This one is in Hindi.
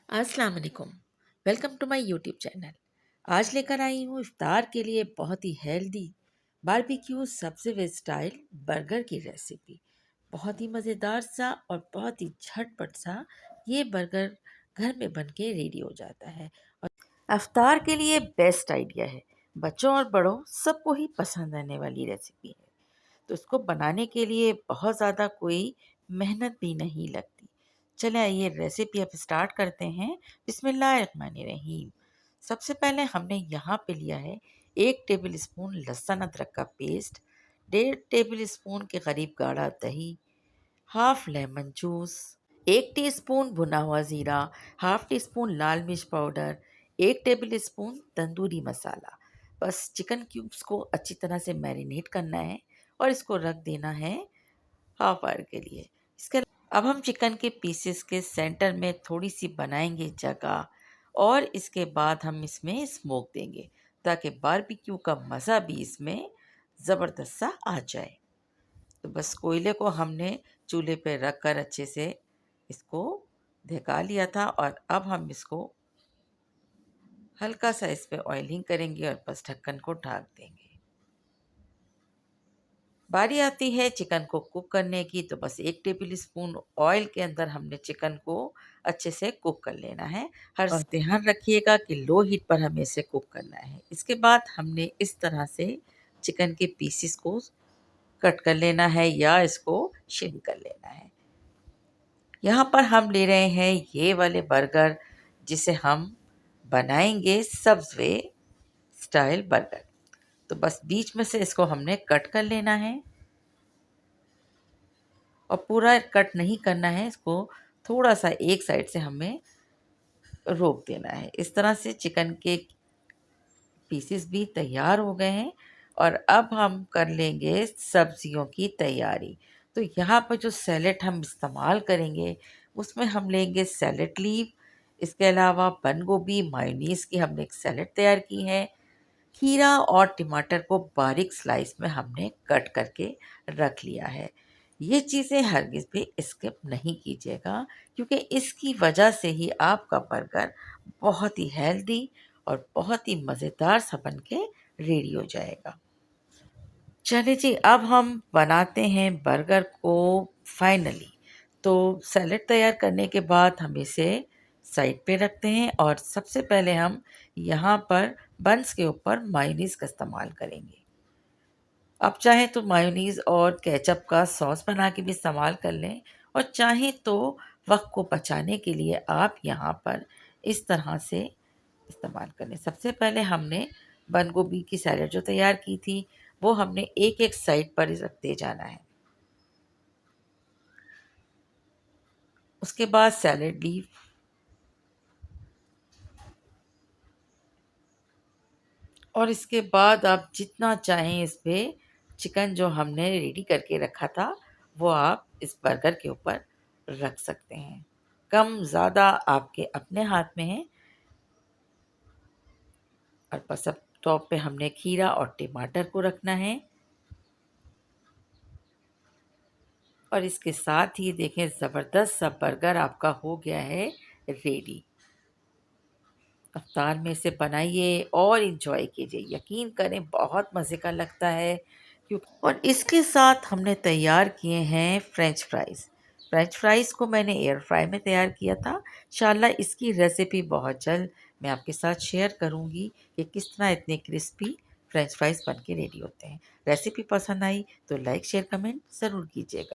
अस्सलाम वालेकुम। Welcome to my YouTube channel. आज लेकर आई हूँ इफ्तार के लिए बहुत ही हेल्दी बारबेक्यू सब्जी वेज स्टाइल बर्गर की रेसिपी। बहुत ही मज़ेदार सा और बहुत ही झटपट सा ये बर्गर घर में बन के रेडी हो जाता है और इफ्तार के लिए बेस्ट आइडिया है। बच्चों और बड़ों सबको ही पसंद आने वाली रेसिपी है। तो इसको बनाने के लिए बहुत ज़्यादा कोई मेहनत भी नहीं लगती। चलिए आइए रेसिपी अब स्टार्ट करते हैं। बिस्मिल्लाहिर्रहमानिर्रहीम। सबसे पहले हमने यहाँ पे लिया है 1 टेबल स्पून लहसुन अदरक का पेस्ट, 1.5 टेबल स्पून के करीब गाढ़ा दही, हाफ लेमन जूस, 1 टीस्पून भुना हुआ ज़ीरा, हाफ टी स्पून लाल मिर्च powder, 1 table spoon tandoori masala. बस चिकन क्यूब्स को अच्छी तरह से मैरिनेट करना है और इसको रख देना है हाफ आवर के लिए। इसके अब हम चिकन के पीसेस के सेंटर में थोड़ी सी बनाएंगे जगह और इसके बाद हम इसमें स्मोक देंगे ताकि बारबेक्यू का मज़ा भी इसमें ज़बरदस्त सा आ जाए। तो बस कोयले को हमने चूल्हे पे रख कर अच्छे से इसको ढका लिया था और अब हम इसको हल्का सा इस पे ऑयलिंग करेंगे और बस ढक्कन को ढक देंगे। बारी आती है चिकन को कुक करने की, तो बस 1 टेबल स्पून ऑयल के अंदर हमने चिकन को अच्छे से कुक कर लेना है। हर और ध्यान रखिएगा कि लो हीट पर हमें इसे कुक करना है। इसके बाद हमने इस तरह से चिकन के पीसेस को कट कर लेना है या इसको श्रिंक कर लेना है। यहाँ पर हम ले रहे हैं ये वाले बर्गर जिसे हम बनाएंगे सब्वे स्टाइल बर्गर। तो बस बीच में से इसको हमने कट कर लेना है और पूरा कट नहीं करना है, इसको थोड़ा सा एक साइड से हमें रोक देना है। इस तरह से चिकन के पीसेस भी तैयार हो गए हैं और अब हम कर लेंगे सब्जियों की तैयारी। तो यहाँ पर जो सैलेड हम इस्तेमाल करेंगे उसमें हम लेंगे सैलेड लीफ, इसके अलावा बंद गोभी मायोनीज़ की हमने एक सैलेड तैयार की है, खीरा और टमाटर को बारीक स्लाइस में हमने कट करके रख लिया है। ये चीज़ें हरगिज़ भी स्किप नहीं कीजिएगा क्योंकि इसकी वजह से ही आपका बर्गर बहुत ही हेल्दी और बहुत ही मज़ेदार सा बन के रेडी हो जाएगा। चलिए जी, अब हम बनाते हैं बर्गर को फाइनली। तो सैलेड तैयार करने के बाद हम इसे साइड पे रखते हैं और सबसे पहले हम यहाँ पर बन्स के ऊपर मायोनीज़ का इस्तेमाल करेंगे। आप चाहें तो मायोनीज़ और केचप का सॉस बना के भी इस्तेमाल कर लें और चाहें तो वक्त को बचाने के लिए आप यहाँ पर इस तरह से इस्तेमाल कर लें। सबसे पहले हमने बंद गोभी की सैलेड जो तैयार की थी वो हमने एक एक साइड पर रखते जाना है। उसके बाद सैलेड लीफ और इसके बाद आप जितना चाहें इस पे चिकन जो हमने रेडी करके रखा था वो आप इस बर्गर के ऊपर रख सकते हैं। कम ज़्यादा आपके अपने हाथ में है। और बस अब टॉप पे हमने खीरा और टमाटर को रखना है और इसके साथ ही देखें ज़बरदस्त सा बर्गर आपका हो गया है रेडी। अफ्तार में इसे बनाइए और इन्जॉय कीजिए, यकीन करें बहुत मज़े का लगता है। क्यों और इसके साथ हमने तैयार किए हैं फ्रेंच फ्राइज़। फ्रेंच फ्राइज़ को मैंने एयर फ्राई में तैयार किया था। इंशाल्लाह इसकी रेसिपी बहुत जल्द मैं आपके साथ शेयर करूंगी कि किस तरह इतने क्रिस्पी फ्रेंच फ्राइज़ बन के रेडी होते हैं। रेसिपी पसंद आई तो लाइक शेयर कमेंट ज़रूर कीजिएगा।